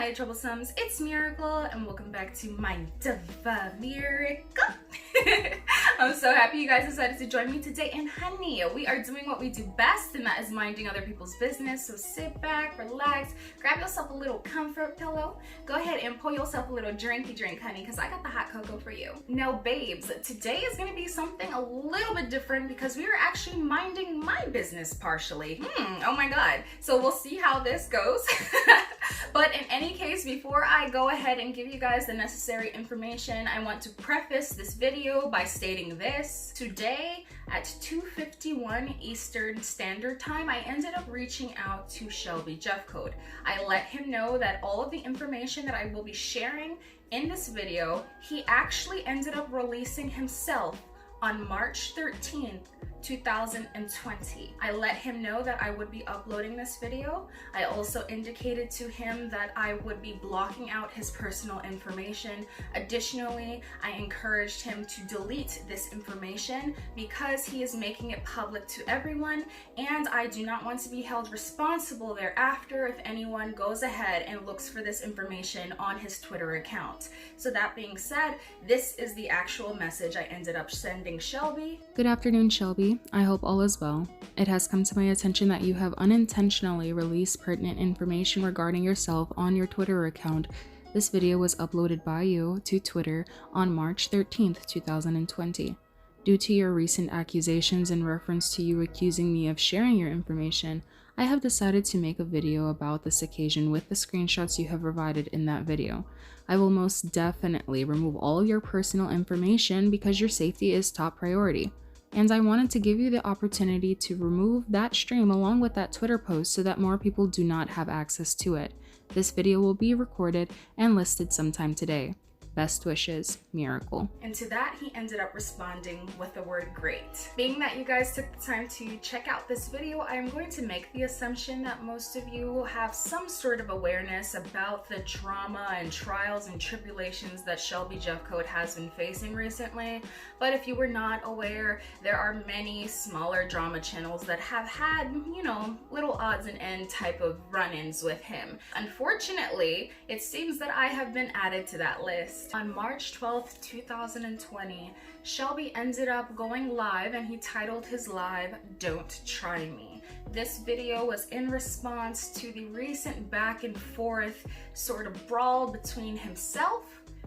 my Troublesomes, it's Miracle and welcome back to my Miracle. I'm so happy you guys decided to join me today, and honey, we are doing what we do best, and that is minding other people's business. So sit back, relax, grab yourself a little comfort pillow, go ahead and pour yourself a little drinky drink, honey, because I got the hot cocoa for you. Now babes, today is going to be something a little bit different because we are actually minding my business partially. Oh my god. So we'll see how this goes. But in any case, before I go ahead and give you guys the necessary information, I want to preface this video by stating this. Today at 2:51 Eastern Standard Time, I ended up reaching out to Shelby Jeffcoat. I let him know that all of the information that I will be sharing in this video, he actually ended up releasing himself on March 13th, 2020. I let him know that I would be uploading this video. I also indicated to him that I would be blocking out his personal information. Additionally, I encouraged him to delete this information because he is making it public to everyone, and I do not want to be held responsible thereafter if anyone goes ahead and looks for this information on his Twitter account. So that being said, this is the actual message I ended up sending Shelby. Good afternoon, Shelby. I hope all is well. It has come to my attention that you have unintentionally released pertinent information regarding yourself on your Twitter account. This video was uploaded by you to Twitter on March 13th, 2020. Due to your recent accusations in reference to you accusing me of sharing your information, I have decided to make a video about this occasion with the screenshots you have provided in that video. I will most definitely remove all of your personal information because your safety is top priority. And I wanted to give you the opportunity to remove that stream along with that Twitter post so that more people do not have access to it. This video will be recorded and listed sometime today. Best wishes, Miracle. And to that, he ended up responding with the word great. Being that you guys took the time to check out this video, I am going to make the assumption that most of you have some sort of awareness about the drama and trials and tribulations that Shelby Jeffcoat has been facing recently. But if you were not aware, there are many smaller drama channels that have had, little odds and end type of run-ins with him. Unfortunately, it seems that I have been added to that list. On March 12th, 2020, Shelby ended up going live, and he titled his live, "Don't Try Me." This video was in response to the recent back and forth sort of brawl between himself,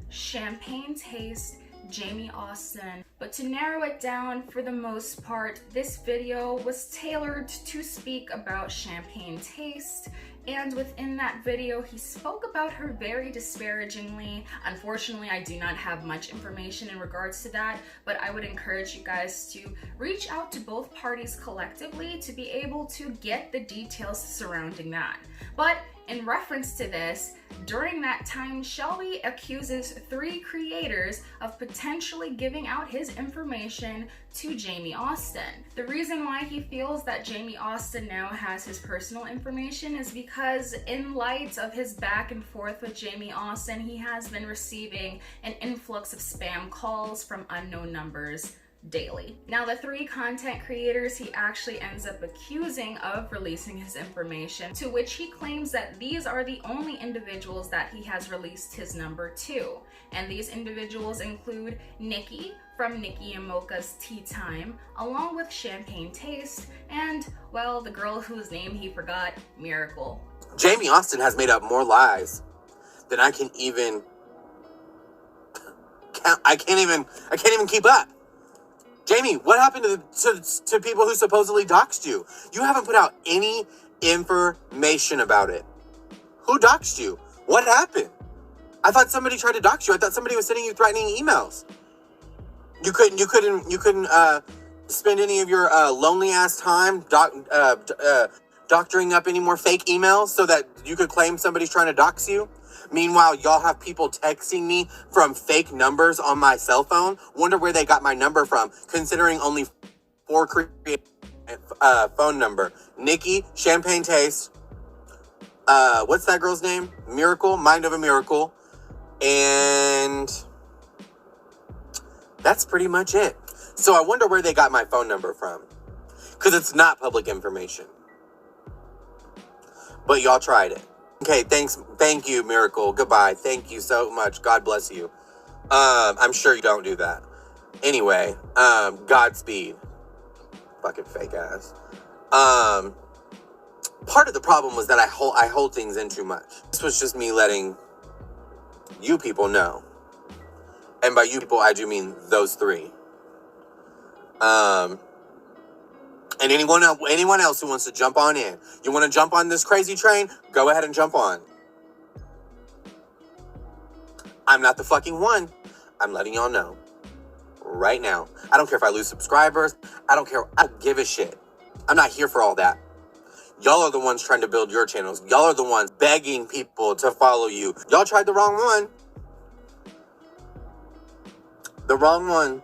Champagne Taste, Jamie Austin. But to narrow it down, for the most part, this video was tailored to speak about Champagne Taste, and within that video, he spoke about her very disparagingly. Unfortunately, I do not have much information in regards to that, but I would encourage you guys to reach out to both parties collectively to be able to get the details surrounding that. But in reference to this, during that time, Shelby accuses 3 creators of potentially giving out his information to Jamie Austin. The reason why he feels that Jamie Austin now has his personal information is because in light of his back and forth with Jamie Austin, he has been receiving an influx of spam calls from unknown numbers daily. Now, the 3 content creators he actually ends up accusing of releasing his information, to which he claims that these are the only individuals that he has released his number to. And these individuals include Nikki from Nikki and Mocha's Tea Time, along with Champagne Taste, and, well, the girl whose name he forgot, Miracle. Jamie Austin has made up more lies than I can even count. I can't even keep up. Jamie, what happened to people who supposedly doxed you? You haven't put out any information about it. Who doxed you? What happened? I thought somebody tried to dox you. I thought somebody was sending you threatening emails. You couldn't spend any of your lonely ass time doctoring up any more fake emails so that you could claim somebody's trying to dox you. Meanwhile, y'all have people texting me from fake numbers on my cell phone. Wonder where they got my number from, considering only 4 create phone number. Nikki, Champagne Taste, what's that girl's name? Miracle, Mind of a Miracle. And that's pretty much it. So I wonder where they got my phone number from, because it's not public information. But y'all tried it. Okay, thank you, Miracle. Goodbye. Thank you so much. God bless you. I'm sure you don't do that. Anyway, Godspeed. Fucking fake ass. Part of the problem was that I hold things in too much. This was just me letting you people know. And by you people, I do mean those three. And anyone else who wants to jump on in. You want to jump on this crazy train? Go ahead and jump on. I'm not the fucking one. I'm letting y'all know. Right now. I don't care if I lose subscribers. I don't care. I don't give a shit. I'm not here for all that. Y'all are the ones trying to build your channels. Y'all are the ones begging people to follow you. Y'all tried the wrong one. The wrong one.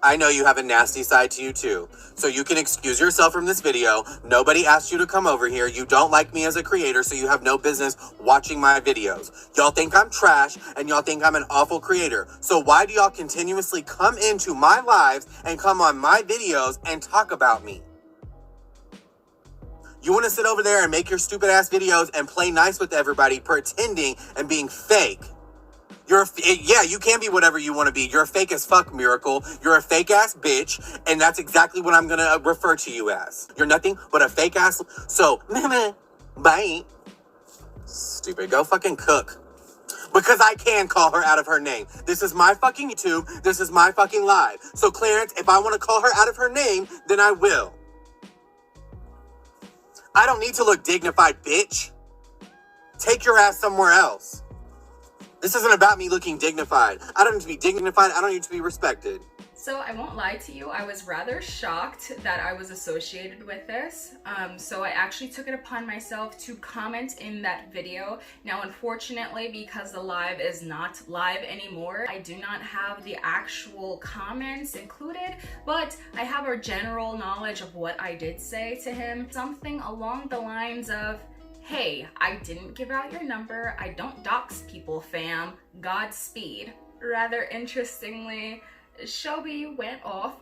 I know you have a nasty side to you too. So you can excuse yourself from this video. Nobody asked you to come over here. You don't like me as a creator, so you have no business watching my videos. Y'all think I'm trash, and y'all think I'm an awful creator. So why do y'all continuously come into my lives and come on my videos and talk about me? You want to sit over there and make your stupid ass videos and play nice with everybody, pretending and being fake. Yeah, you can be whatever you want to be. You're a fake as fuck, Miracle. You're a fake ass bitch, and that's exactly what I'm gonna refer to you as. You're nothing but a fake ass. So, bye. Stupid. Go fucking cook. Because I can call her out of her name. This is my fucking YouTube. This is my fucking live. So, Clarence, if I want to call her out of her name, then I will. I don't need to look dignified, bitch. Take your ass somewhere else. This isn't about me looking dignified. I don't need to be dignified. I don't need to be respected. So I won't lie to you, I was rather shocked that I was associated with this. So I actually took it upon myself to comment in that video. Now, unfortunately, because the live is not live anymore, I do not have the actual comments included, but I have a general knowledge of what I did say to him. Something along the lines of, hey, I didn't give out your number. I don't dox people, fam. Godspeed. Rather interestingly, Shelby went off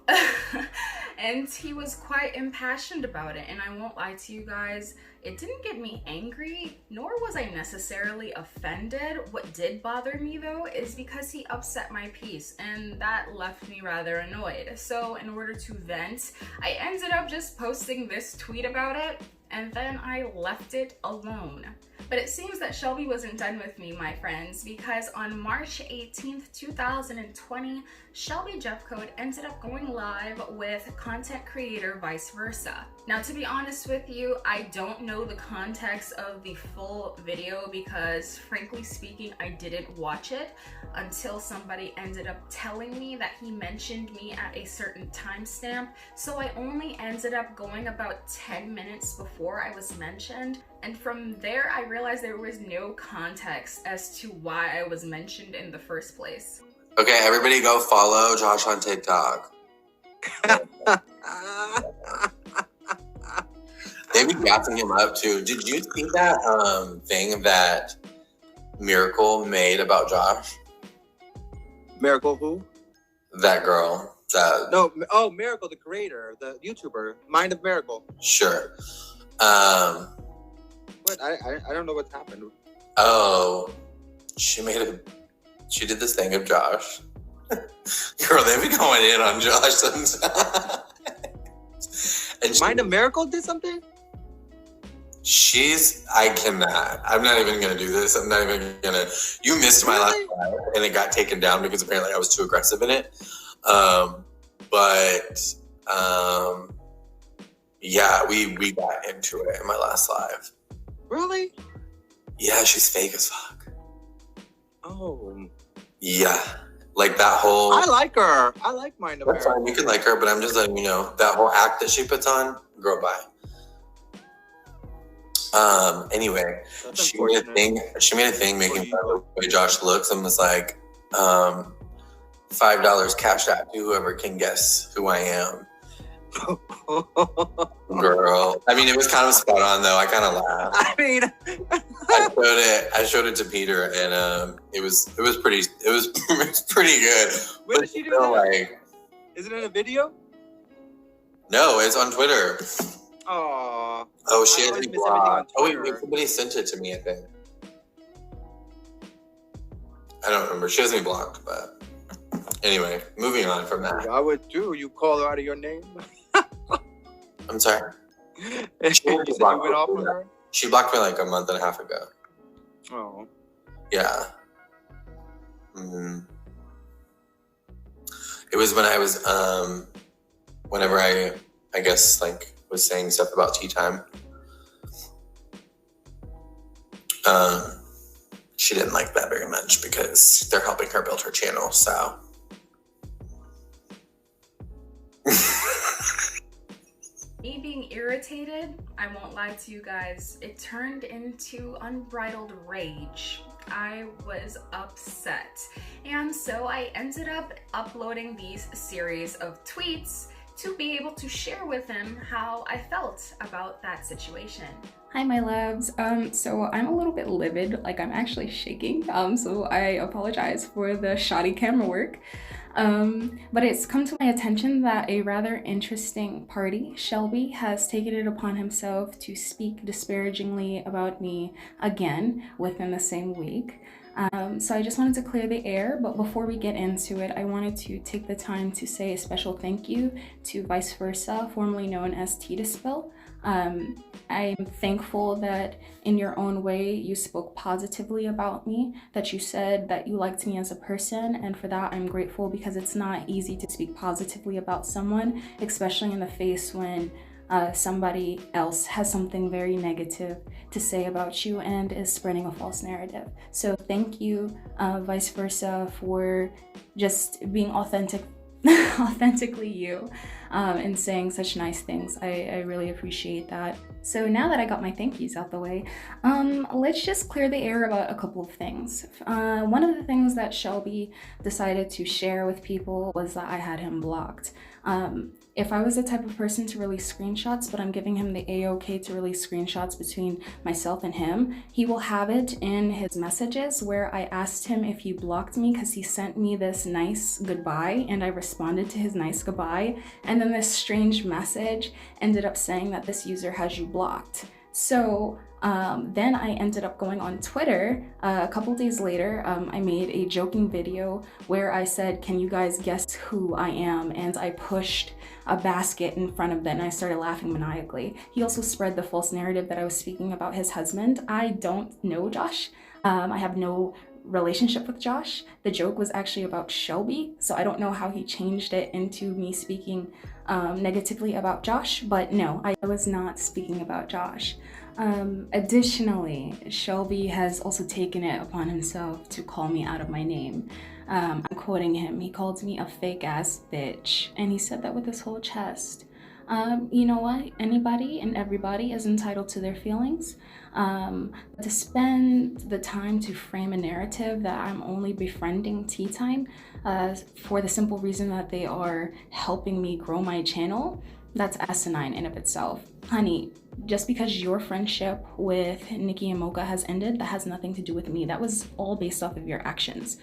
and he was quite impassioned about it. And I won't lie to you guys, it didn't get me angry, nor was I necessarily offended. What did bother me though is because he upset my peace, and that left me rather annoyed. So in order to vent, I ended up just posting this tweet about it, and then I left it alone. But it seems that Shelby wasn't done with me, my friends, because on March 18th, 2020, Shelby Jeffcoat ended up going live with content creator Vice Versa. Now, to be honest with you, I don't know the context of the full video because, frankly speaking, I didn't watch it until somebody ended up telling me that he mentioned me at a certain timestamp. So I only ended up going about 10 minutes before I was mentioned. And from there, I realized there was no context as to why I was mentioned in the first place. Okay, everybody go follow Josh on TikTok. They be gassing him up too. Did you see that thing that Miracle made about Josh? Miracle who? That girl. No, Miracle, the creator, the YouTuber, Mind of Miracle. Sure. What? I don't know what's happened. Oh, she did this thing of Josh. Girl, they be going in on Josh sometimes. And Mind of Miracle did something? I cannot. I'm not even going to do this. I'm not even going to. You missed my last live, and it got taken down because apparently I was too aggressive in it. Yeah, we got into it in my last live. Really? Yeah, she's fake as fuck. Oh. Yeah. Like that whole... I like her. I like Mind of Miracle. Fine, you can like her, but I'm just letting you know, that whole act that she puts on, girl, bye. Anyway, she made a thing making fun of the way Josh looks and was like, $5 cash out to whoever can guess who I am. Girl. I mean, it was kind of spot on though. I kind of laughed. I mean, I showed it to Peter, and it was pretty good. When did she do that? Like, is it in a video? No, it's on Twitter. Aww. Oh, she has me blocked. Oh wait, somebody sent it to me, I think. I don't remember. She has me blocked, but anyway, moving on from that. I would too. You call her out of your name. I'm sorry. You went off on her? She blocked me like a month and a half ago. Oh. Yeah. It was when I was, whenever I guess, like, was saying stuff about tea time. She didn't like that very much because they're helping her build her channel, so. Me being irritated, I won't lie to you guys, it turned into unbridled rage. I was upset. And so I ended up uploading these series of tweets to be able to share with him how I felt about that situation. Hi my loves, so I'm a little bit livid, like I'm actually shaking, so I apologize for the shoddy camera work. But it's come to my attention that a rather interesting party, Shelby, has taken it upon himself to speak disparagingly about me again within the same week. So I just wanted to clear the air, but before we get into it, I wanted to take the time to say a special thank you to Vice Versa, formerly known as Tea to Spill. I'm thankful that in your own way you spoke positively about me, that you said that you liked me as a person, and for that I'm grateful because it's not easy to speak positively about someone, especially in the face when somebody else has something very negative to say about you and is spreading a false narrative. So thank you, Vice Versa, for just being authentically you and saying such nice things. I really appreciate that. So now that I got my thank yous out the way, let's just clear the air about a couple of things. One of the things that Shelby decided to share with people was that I had him blocked. If I was the type of person to release screenshots, but I'm giving him the A-OK to release screenshots between myself and him, he will have it in his messages where I asked him if he blocked me because he sent me this nice goodbye and I responded to his nice goodbye, and then this strange message ended up saying that this user has you blocked. So then I ended up going on Twitter. A couple days later, I made a joking video where I said, can you guys guess who I am? And I pushed a basket in front of them and I started laughing maniacally. He also spread the false narrative that I was speaking about his husband. I don't know Josh. I have no relationship with Josh. The joke was actually about Shelby, so I don't know how he changed it into me speaking negatively about Josh, but no, I was not speaking about Josh. Additionally, Shelby has also taken it upon himself to call me out of my name. I'm quoting him. He called me a fake ass bitch, and he said that with his whole chest. You know what? Anybody and everybody is entitled to their feelings. To spend the time to frame a narrative that I'm only befriending Tea Time for the simple reason that they are helping me grow my channel, that's asinine in of itself. Honey, just because your friendship with Nikki and Mocha has ended, that has nothing to do with me. That was all based off of your actions.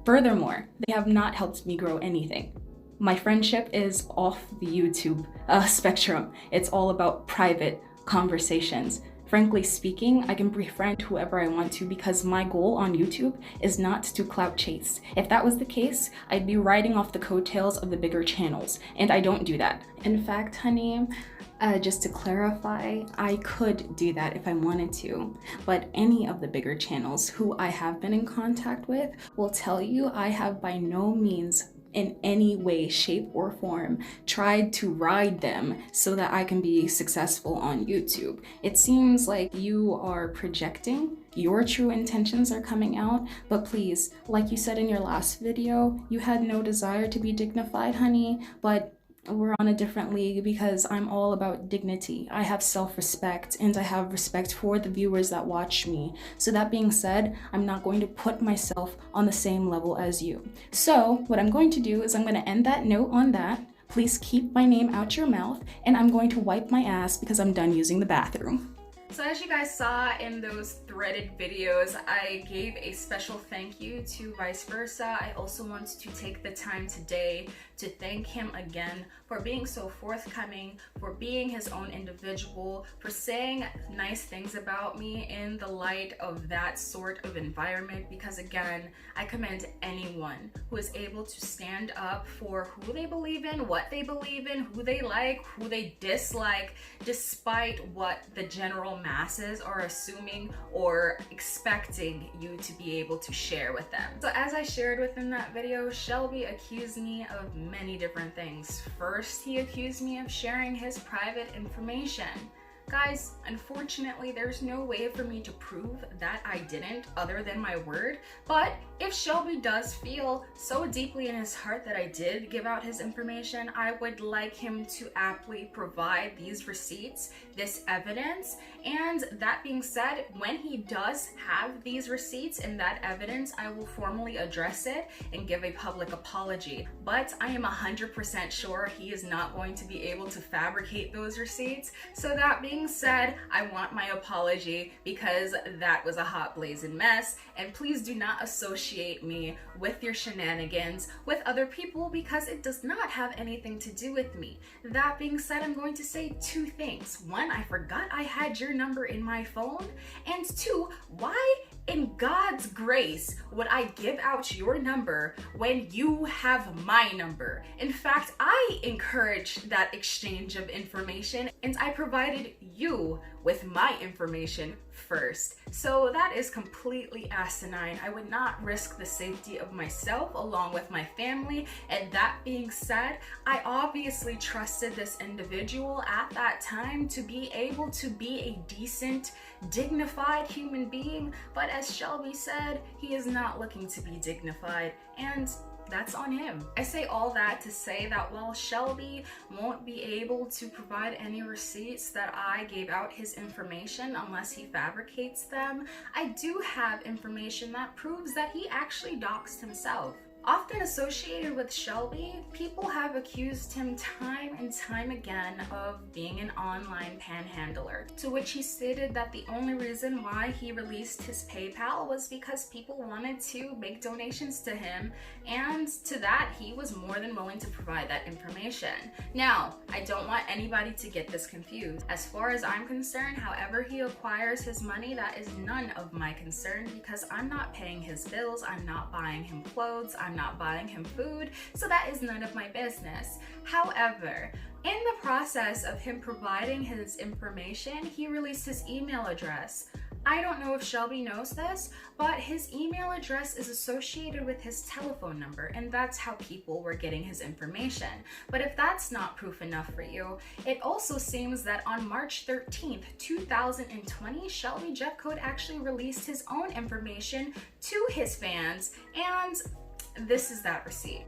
Furthermore, they have not helped me grow anything. My friendship is off the YouTube spectrum. It's all about private conversations. Frankly speaking, I can befriend whoever I want to because my goal on YouTube is not to clout chase. If that was the case, I'd be riding off the coattails of the bigger channels, and I don't do that. In fact, honey, just to clarify, I could do that if I wanted to, but any of the bigger channels who I have been in contact with will tell you I have by no means in any way, shape, or form tried to ride them so that I can be successful on YouTube. It seems like you are projecting. Your true intentions are coming out, but please, like you said in your last video, you had no desire to be dignified, honey, but we're on a different league because I'm all about dignity. I have self-respect and I have respect for the viewers that watch me. So that being said, I'm not going to put myself on the same level as you. So what I'm going to do is I'm going to end that note on that. Please keep my name out your mouth, and I'm going to wipe my ass because I'm done using the bathroom. So as you guys saw in those threaded videos, I gave a special thank you to Vice Versa. I also want to take the time today to thank him again for being so forthcoming, for being his own individual, for saying nice things about me in the light of that sort of environment, because again, I commend anyone who is able to stand up for who they believe in, what they believe in, who they like, who they dislike, despite what the general masses are assuming or expecting you to be able to share with them. So as I shared within that video, Shelby accused me of many different things. First, he accused me of sharing his private information. Guys, unfortunately, there's no way for me to prove that I didn't other than my word, but if Shelby does feel so deeply in his heart that I did give out his information, I would like him to aptly provide these receipts, this evidence, and that being said, when he does have these receipts and that evidence, I will formally address it and give a public apology. But I am 100% sure he is not going to be able to fabricate those receipts, so that being said, I want my apology because that was a hot blazing mess, and please do not associate me with your shenanigans with other people because it does not have anything to do with me. That being said, I'm going to say two things. One, I forgot I had your number in my phone, and two, why in God's grace would I give out your number when you have my number? In fact, I encouraged that exchange of information and I provided you with my information first. So that is completely asinine. I would not risk the safety of myself along with my family. And that being said, I obviously trusted this individual at that time to be able to be a decent, dignified human being. But as Shelby said, he is not looking to be dignified, and that's on him. I say all that to say that while Shelby won't be able to provide any receipts that I gave out his information unless he fabricates them, I do have information that proves that he actually doxed himself. Often associated with Shelby, people have accused him time and time again of being an online panhandler, to which he stated that the only reason why he released his PayPal was because people wanted to make donations to him, and to that he was more than willing to provide that information. Now, I don't want anybody to get this confused. As far as I'm concerned, however he acquires his money, that is none of my concern because I'm not paying his bills, I'm not buying him clothes, I'm not buying him food, so that is none of my business. However, in the process of him providing his information, he released his email address. I don't know if Shelby knows this, but his email address is associated with his telephone number, and that's how people were getting his information. But if that's not proof enough for you, it also seems that on March 13th, 2020, Shelby Jeffcoat actually released his own information to his fans, and this is that receipt.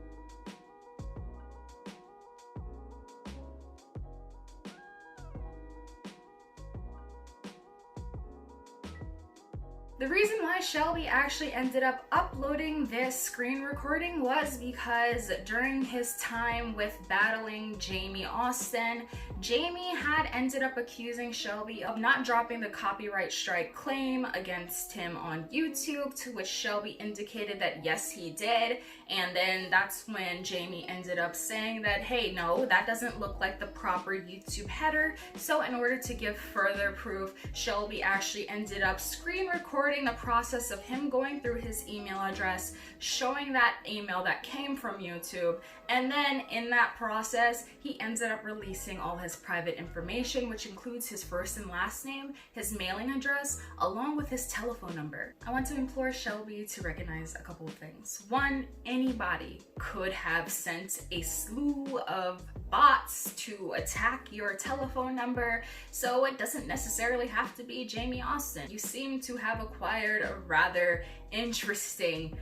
The reason why Shelby actually ended up uploading this screen recording was because during his time with battling Jamie Austin, Jamie had ended up accusing Shelby of not dropping the copyright strike claim against him on YouTube, to which Shelby indicated that yes, he did. And then that's when Jamie ended up saying that, hey, no, that doesn't look like the proper YouTube header. So in order to give further proof, Shelby actually ended up screen recording the process of him going through his email address, showing that email that came from YouTube, and then in that process he ended up releasing all his private information, which includes his first and last name, his mailing address, along with his telephone number. I want to implore Shelby to recognize a couple of things. One, anybody could have sent a slew of bots to attack your telephone number, so it doesn't necessarily have to be Jamie Austin. You seem to have acquired a rather interesting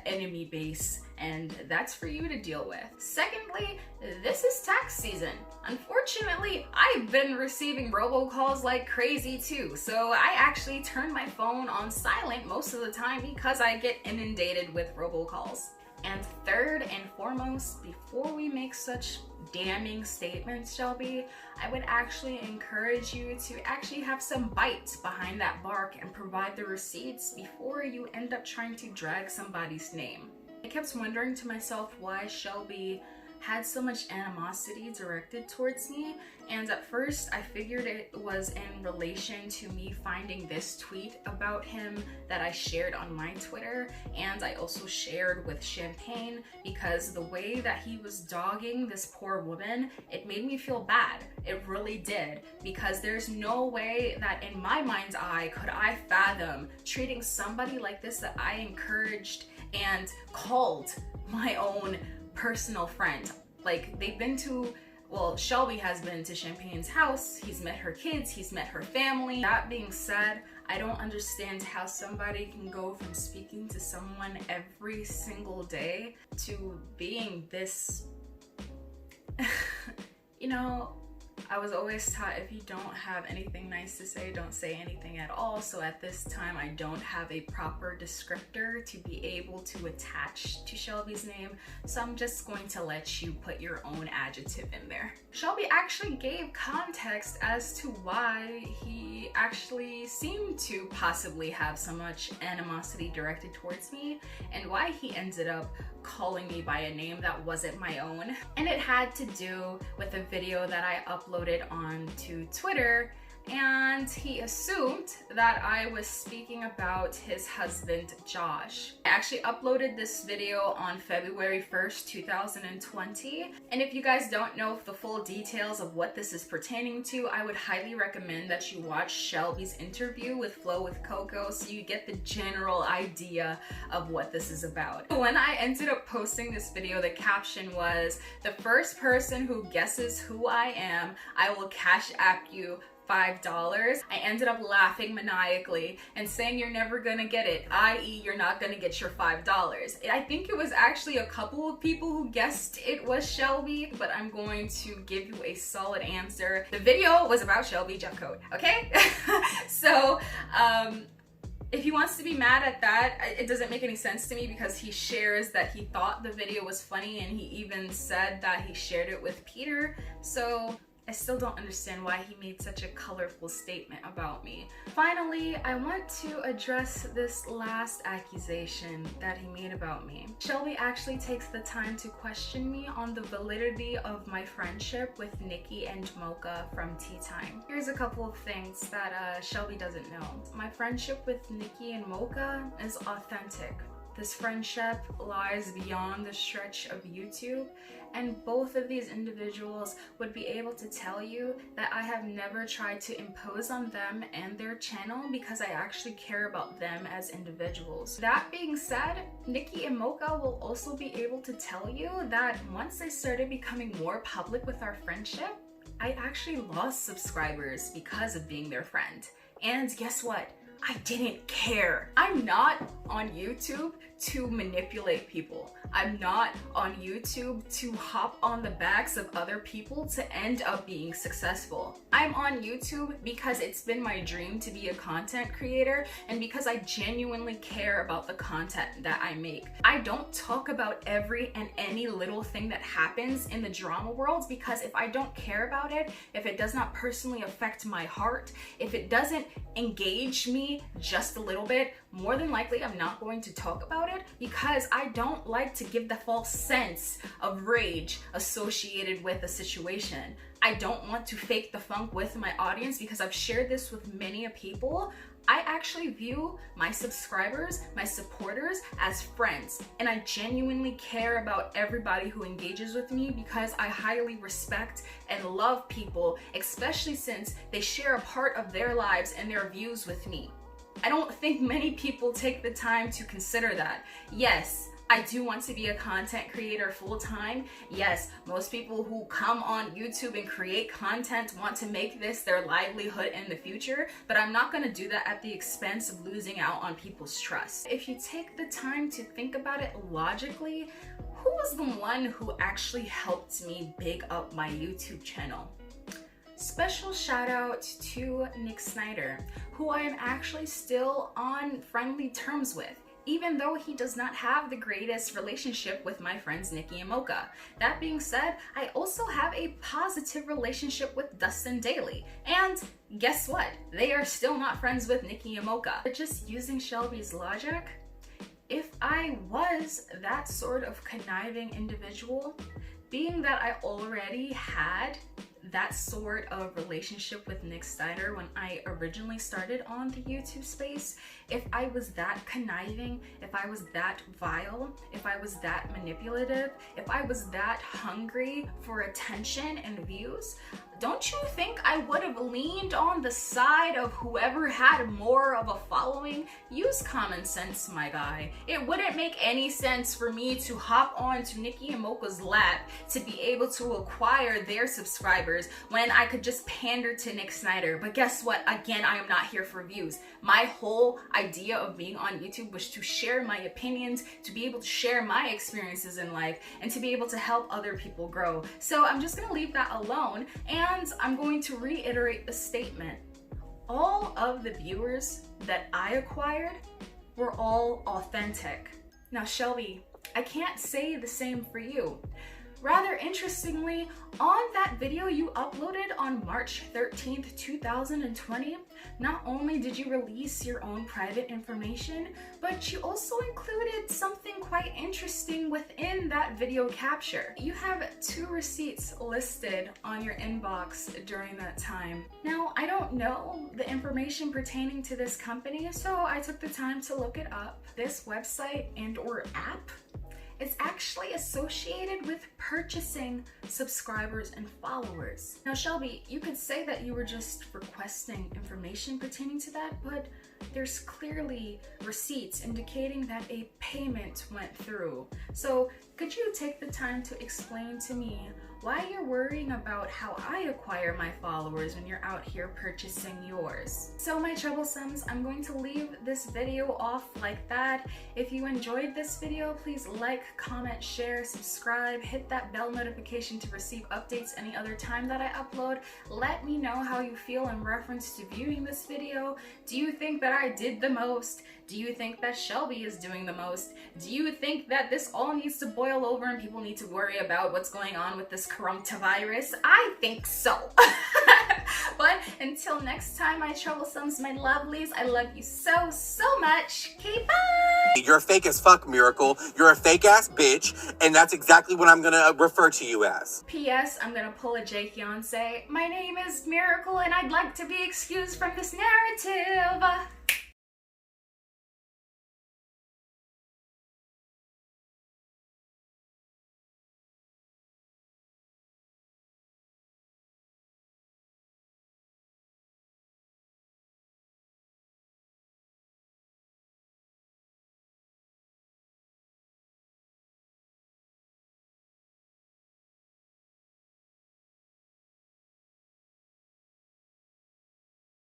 enemy base, and that's for you to deal with. Secondly, this is tax season. Unfortunately, I've been receiving robocalls like crazy too, so I actually turn my phone on silent most of the time because I get inundated with robocalls. And third and foremost, before we make such damning statements, Shelby, I would actually encourage you to actually have some bite behind that bark and provide the receipts before you end up trying to drag somebody's name. I kept wondering to myself why Shelby had so much animosity directed towards me, and at first I figured it was in relation to me finding this tweet about him that I shared on my Twitter, and I also shared with Champagne, because the way that he was dogging this poor woman, it made me feel bad. It really did, because there's no way that in my mind's eye could I fathom treating somebody like this that I encouraged and called my own personal friend. Like, they've been to, well, Shelby has been to Champagne's house, he's met her kids, he's met her family. That being said, I don't understand how somebody can go from speaking to someone every single day to being this, you know, I was always taught if you don't have anything nice to say, don't say anything at all. So at this time, I don't have a proper descriptor to be able to attach to Shelby's name. So I'm just going to let you put your own adjective in there. Shelby actually gave context as to why he actually seemed to possibly have so much animosity directed towards me and why he ended up calling me by a name that wasn't my own. And it had to do with a video that I uploaded onto Twitter, and he assumed that I was speaking about his husband, Josh. I actually uploaded this video on February 1st, 2020. And if you guys don't know the full details of what this is pertaining to, I would highly recommend that you watch Shelby's interview with Flow with Coco so you get the general idea of what this is about. When I ended up posting this video, the caption was, "The first person who guesses who I am, I will cash app you $5. I ended up laughing maniacally and saying you're never gonna get it, i.e. you're not gonna get your $5. I think it was actually a couple of people who guessed it was Shelby, but I'm going to give you a solid answer. The video was about Shelby Jeffcoat, okay? So, if he wants to be mad at that, it doesn't make any sense to me because he shares that he thought the video was funny and he even said that he shared it with Peter. So I still don't understand why he made such a colorful statement about me. Finally, I want to address this last accusation that he made about me. Shelby actually takes the time to question me on the validity of my friendship with Nikki and Mocha from Tea Time. Here's a couple of things that Shelby doesn't know. My friendship with Nikki and Mocha is authentic. This friendship lies beyond the stretch of YouTube, and both of these individuals would be able to tell you that I have never tried to impose on them and their channel because I actually care about them as individuals. That being said, Nikki and Mocha will also be able to tell you that once I started becoming more public with our friendship, I actually lost subscribers because of being their friend. And guess what? I didn't care. I'm not on YouTube to manipulate people. I'm not on YouTube to hop on the backs of other people to end up being successful. I'm on YouTube because it's been my dream to be a content creator and because I genuinely care about the content that I make. I don't talk about every and any little thing that happens in the drama world because if I don't care about it, if it does not personally affect my heart, if it doesn't engage me just a little bit, more than likely I'm not going to talk about it because I don't like to give the false sense of rage associated with a situation. I don't want to fake the funk with my audience because I've shared this with many people. I actually view my subscribers, my supporters as friends, and I genuinely care about everybody who engages with me because I highly respect and love people, especially since they share a part of their lives and their views with me. I don't think many people take the time to consider that. Yes, I do want to be a content creator full-time. Yes, most people who come on YouTube and create content want to make this their livelihood in the future, but I'm not gonna do that at the expense of losing out on people's trust. If you take the time to think about it logically, who was the one who actually helped me big up my YouTube channel? Special shout out to Snider, who I am actually still on friendly terms with. even though he does not have the greatest relationship with my friends Nikki and Mocha. That being said, I also have a positive relationship with Dustin Dailey. And guess what? They are still not friends with Nikki and Mocha. But just using Shelby's logic, if I was that sort of conniving individual, being that I already had that sort of relationship with Nick Snider when I originally started on the YouTube space, if I was that conniving, if I was that vile, if I was that manipulative, if I was that hungry for attention and views, don't you think I would have leaned on the side of whoever had more of a following? Use common sense, my guy. It wouldn't make any sense for me to hop on to Nikki and Mocha's lap to be able to acquire their subscribers when I could just pander to Nick Snider. But guess what? Again, I am not here for views. My whole idea of being on YouTube was to share my opinions, to be able to share my experiences in life, and to be able to help other people grow. So I'm just gonna leave that alone, and I'm going to reiterate the statement. All of the viewers that I acquired were all authentic. Now, Shelby, I can't say the same for you. Rather interestingly, on that video you uploaded on March 13th, 2020, not only did you release your own private information, but you also included something quite interesting within that video capture. You have 2 receipts listed on your inbox during that time. Now, I don't know the information pertaining to this company, so I took the time to look it up. This website and/or app, it's actually associated with purchasing subscribers and followers. Now, Shelby, you could say that you were just requesting information pertaining to that, but there's clearly receipts indicating that a payment went through. So could you take the time to explain to me why you're worrying about how I acquire my followers when you're out here purchasing yours? So my Troublesomes, I'm going to leave this video off like that. If you enjoyed this video, please like, comment, share, subscribe, hit that bell notification to receive updates any other time that I upload. Let me know how you feel in reference to viewing this video. Do you think that I did the most? Do you think that Shelby is doing the most? Do you think that this all needs to boil over and people need to worry about what's going on with this coronavirus? I think so. But until next time, my Troublesomes, my lovelies, I love you so, so much. Okay, bye! You're fake as fuck, Miracle. You're a fake ass bitch, and that's exactly what I'm gonna refer to you as. P.S. I'm gonna pull a Jeffcoat and say, my name is Miracle and I'd like to be excused from this narrative.